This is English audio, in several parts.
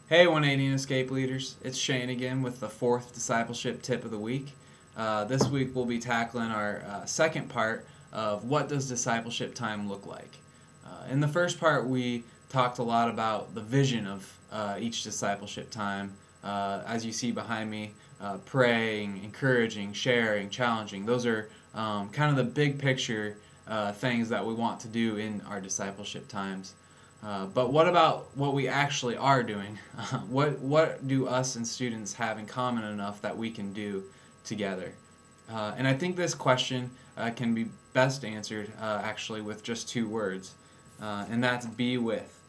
Hey 180 Escape Leaders, it's Shane again with the fourth Discipleship Tip of the week. This week we'll be tackling our second part of what does discipleship time look like. In the first part we talked a lot about the vision of each discipleship time. As you see behind me, praying, encouraging, sharing, challenging. Those are kind of the big picture things that we want to do in our discipleship times. But what about what we actually are doing? What do us and students have in common enough that we can do together? And I think this question can be best answered actually with just two words, and that's be with.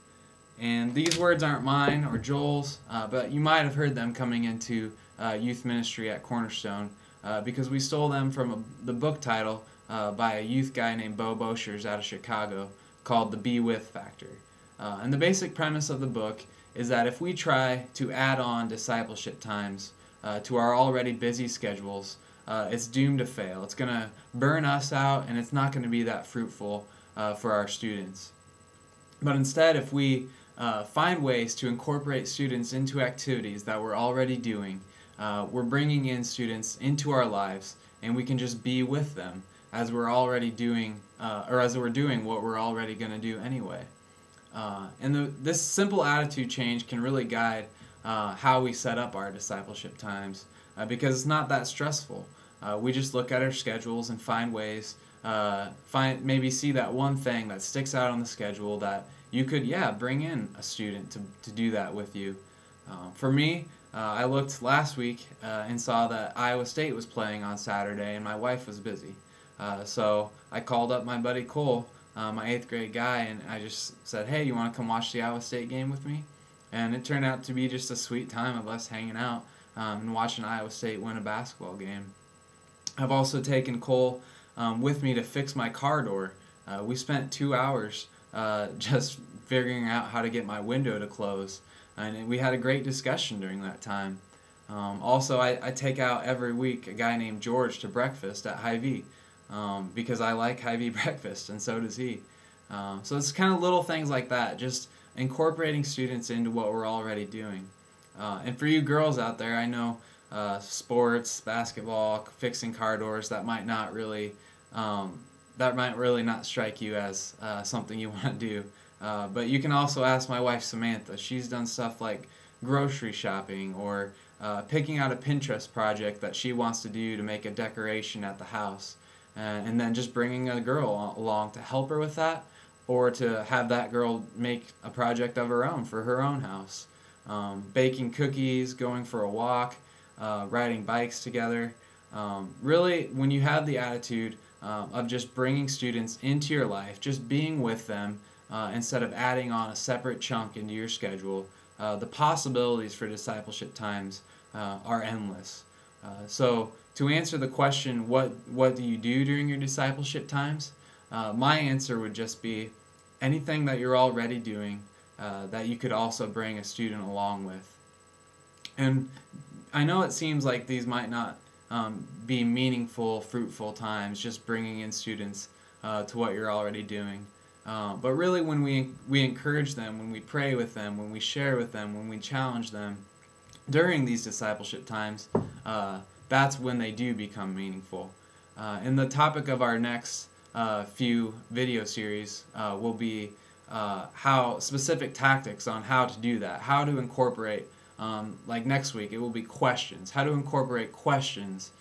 And these words aren't mine or Joel's, but you might have heard them coming into youth ministry at Cornerstone because we stole them from the book title by a youth guy named Bo Boshers out of Chicago called The Be With Factor. And the basic premise of the book is that if we try to add on discipleship times to our already busy schedules, it's doomed to fail. It's going to burn us out, and it's not going to be that fruitful for our students. But instead, if we find ways to incorporate students into activities that we're already doing, we're bringing in students into our lives, and we can just be with them as we're already doing, or as we're doing what we're already going to do anyway. This simple attitude change can really guide how we set up our discipleship times because it's not that stressful. We just look at our schedules and find ways, maybe see that one thing that sticks out on the schedule that you could, bring in a student to do that with you. For me, I looked last week and saw that Iowa State was playing on Saturday and my wife was busy. So I called up my buddy Cole, my 8th grade guy, and I just said, hey, you want to come watch the Iowa State game with me? And it turned out to be just a sweet time of us hanging out and watching Iowa State win a basketball game. I've also taken Cole with me to fix my car door. We spent 2 hours just figuring out how to get my window to close, and we had a great discussion during that time. Also, I take out every week a guy named George to breakfast at Hy-Vee. Because I like Hy-Vee breakfast, and so does he. So it's kind of little things like that, just incorporating students into what we're already doing. And for you girls out there, I know sports, basketball, fixing car doors, that might really not strike you as something you want to do. But you can also ask my wife Samantha. She's done stuff like grocery shopping or picking out a Pinterest project that she wants to do to make a decoration at the house. And then just bringing a girl along to help her with that, or to have that girl make a project of her own for her own house. Baking cookies, going for a walk, riding bikes together. Really, when you have the attitude of just bringing students into your life, just being with them, instead of adding on a separate chunk into your schedule, the possibilities for discipleship times are endless. So to answer the question, what do you do during your discipleship times? My answer would just be anything that you're already doing that you could also bring a student along with. And I know it seems like these might not be meaningful, fruitful times, just bringing in students to what you're already doing. But really when we encourage them, when we pray with them, when we share with them, when we challenge them during these discipleship times, that's when they do become meaningful. And the topic of our next few video series will be how specific tactics on how to do that, how to incorporate, like next week it will be questions, how to incorporate questions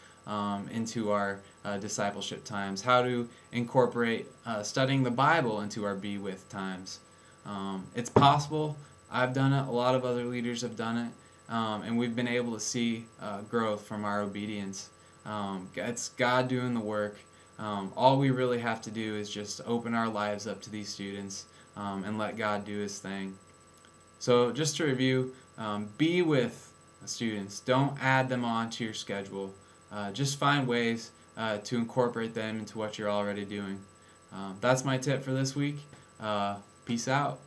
into our discipleship times, how to incorporate studying the Bible into our Be With times. It's possible. I've done it. A lot of other leaders have done it. And we've been able to see growth from our obedience. It's God doing the work. All we really have to do is just open our lives up to these students and let God do His thing. So just to review, be with students. Don't add them on to your schedule. Just find ways to incorporate them into what you're already doing. That's my tip for this week. Peace out.